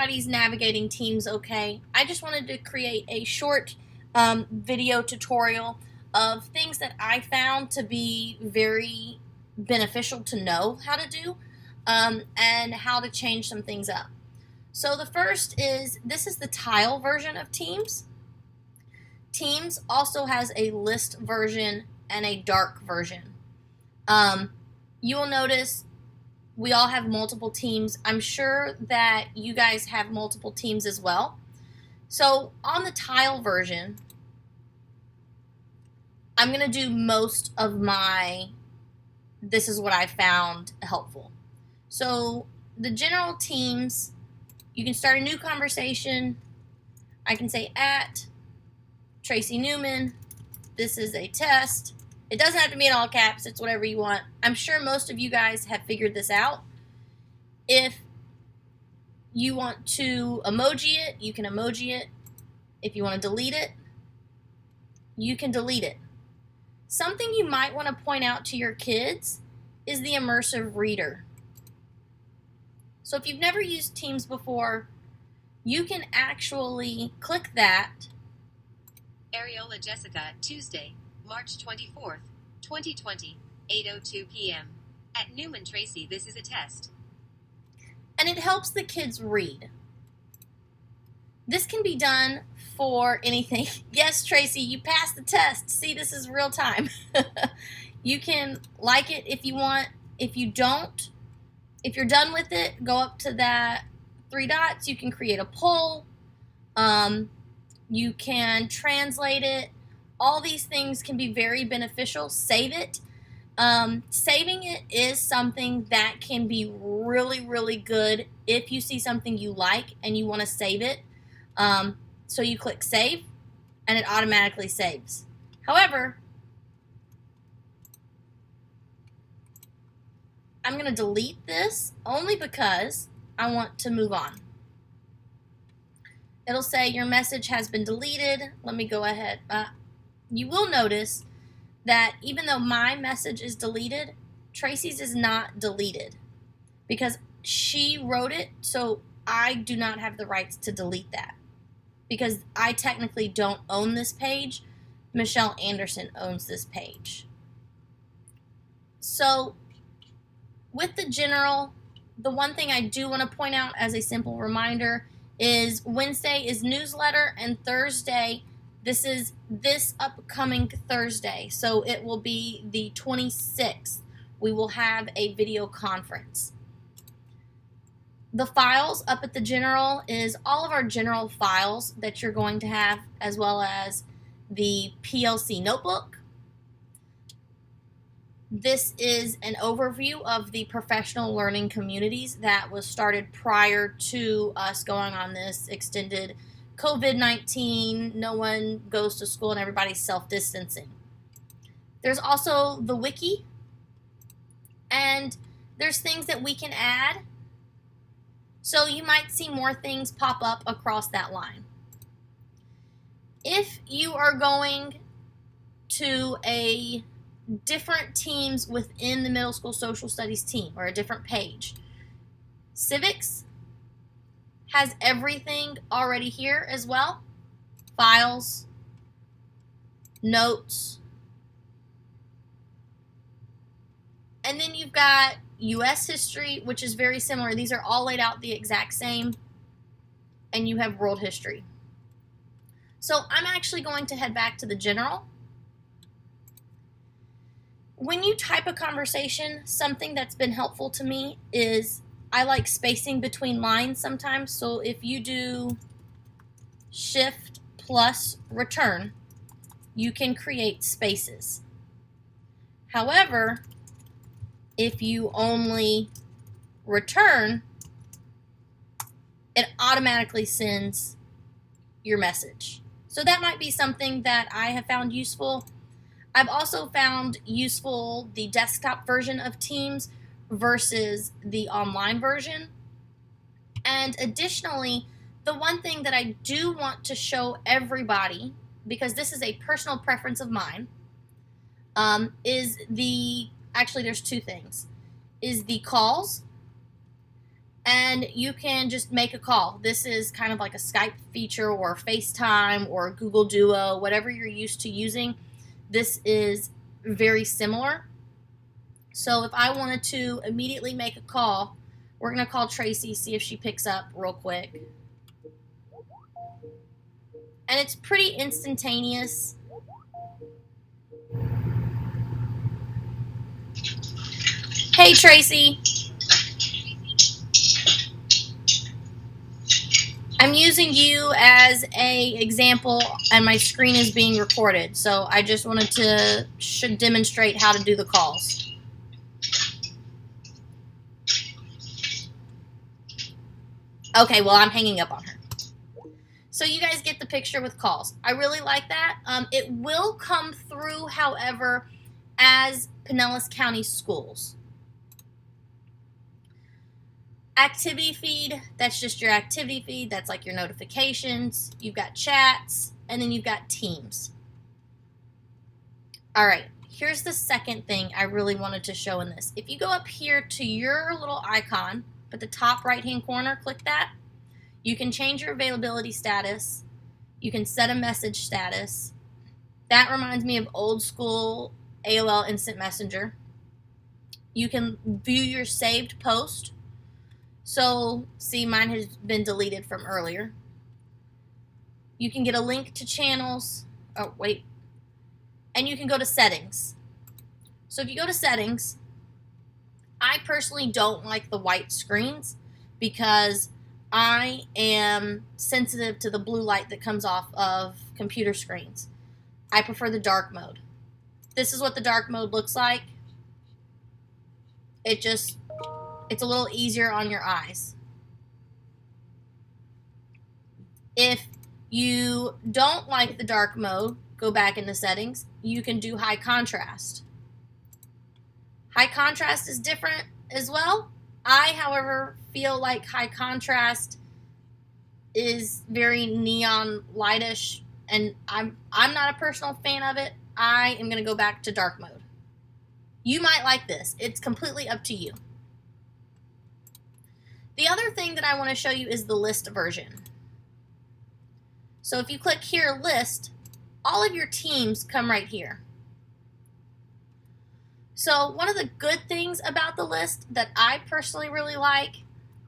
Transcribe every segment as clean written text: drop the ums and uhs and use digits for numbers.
everybody's navigating Teams okay, I just wanted to create a short video tutorial of things that I found to be very beneficial to know how to do, and how to change some things up. So the first is, this is the tile version of Teams. Teams also has a list version and a dark version. You will notice we all have multiple teams. I'm sure that you guys have multiple teams as well. So on the tile version, I'm going to do most of my, this is what I found helpful. So the general teams, you can start a new conversation. I can say at Tracy Newman, this is a test. It doesn't have to be in all caps. It's whatever you want. I'm sure most of you guys have figured this out. If you want to emoji it, you can emoji it. If you want to delete it, you can delete it. Something you might want to point out to your kids is the immersive reader. So if you've never used Teams before, you can actually click that. Ariola Jessica, Tuesday, March 24th, 2020, 8:02 p.m. At Newman Tracy, this is a test. And it helps the kids read. This can be done for anything. Yes, Tracy, you passed the test. See, this is real time. You can like it if you want. If you don't, if you're done with it, go up to that 3 dots. You can create a poll. You can translate it. All these things can be very beneficial. Save it. Saving it is something that can be really, really good if you see something you like and you want to save it. So you click save and it automatically saves. However, I'm going to delete this only because I want to move on. It'll say your message has been deleted. Let me go ahead. You will notice that even though my message is deleted, Tracy's is not deleted because she wrote it, so I do not have the rights to delete that because I technically don't own this page. Michelle Anderson owns this page. So with the general, the one thing I do want to point out as a simple reminder is Wednesday is newsletter and Thursday, this is this upcoming Thursday, so it will be the 26th. We will have a video conference. The files up at the general is all of our general files that you're going to have, as well as the PLC notebook. This is an overview of the professional learning communities that was started prior to us going on this extended COVID-19, no one goes to school and everybody's self-distancing. There's also the wiki, and there's things that we can add. So you might see more things pop up across that line. If you are going to a different teams within the middle school social studies team or a different page, civics has everything already here as well. Files, notes, and then you've got U.S. history, which is very similar. These are all laid out the exact same, and you have world history. So I'm actually going to head back to the general. When you type a conversation, something that's been helpful to me is I like spacing between lines sometimes. So if you do shift plus return, you can create spaces. However, if you only return, it automatically sends your message. So that might be something that I have found useful. I've also found useful the desktop version of Teams versus the online version. And additionally, the one thing that I do want to show everybody, because this is a personal preference of mine, is actually there's two things, is the calls and you can just make a call. This is kind of like a Skype feature or FaceTime or Google Duo, whatever you're used to using. This is very similar. So if I wanted to immediately make a call, we're going to call Tracy, see if she picks up real quick. And it's pretty instantaneous. Hey, Tracy. I'm using you as a example, and my screen is being recorded. So I just wanted to demonstrate how to do the calls. Okay, well, I'm hanging up on her. So you guys get the picture with calls. I really like that. It will come through, however, as Pinellas County Schools. Activity feed, that's just your activity feed. That's like your notifications. You've got chats, and then you've got teams. All right, here's the second thing I really wanted to show in this. If you go up here to your little icon, at the top right-hand corner, click that. You can change your availability status. You can set a message status. That reminds me of old school AOL Instant Messenger. You can view your saved post. So, see, mine has been deleted from earlier. You can get a link to channels. Oh, wait. And you can go to settings. So if you go to settings, I personally don't like the white screens because I am sensitive to the blue light that comes off of computer screens. I prefer the dark mode. This is what the dark mode looks like. It's a little easier on your eyes. If you don't like the dark mode, go back into settings. You can do high contrast. High contrast is different as well. I, however, feel like high contrast is very neon lightish, and I'm not a personal fan of it. I am going to go back to dark mode. You might like this. It's completely up to you. The other thing that I want to show you is the list version. So if you click here, list, all of your teams come right here. So one of the good things about the list that I personally really like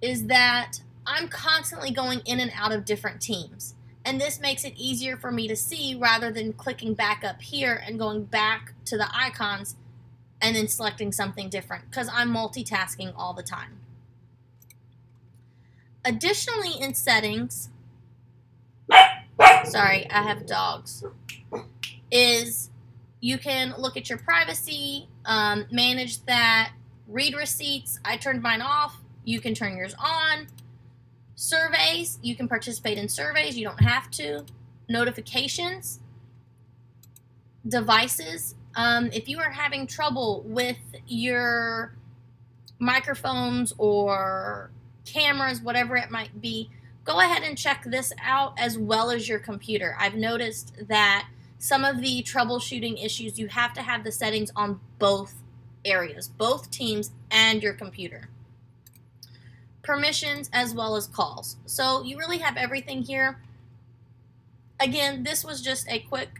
is that I'm constantly going in and out of different teams. And this makes it easier for me to see rather than clicking back up here and going back to the icons and then selecting something different because I'm multitasking all the time. Additionally, in settings, sorry, I have dogs, is you can look at your privacy, manage that, read receipts. I turned mine off. You can turn yours on. Surveys, you can participate in surveys. You don't have to. Notifications. Devices. If you are having trouble with your microphones or cameras, whatever it might be, go ahead and check this out as well as your computer. I've noticed that some of the troubleshooting issues, you have to have the settings on both areas, both teams and your computer. Permissions as well as calls. So you really have everything here. Again, this was just a quick,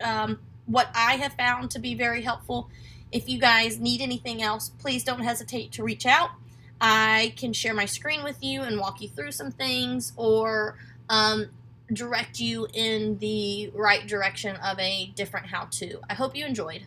what I have found to be very helpful. If you guys need anything else, please don't hesitate to reach out. I can share my screen with you and walk you through some things, or direct you in the right direction of a different how-to. I hope you enjoyed.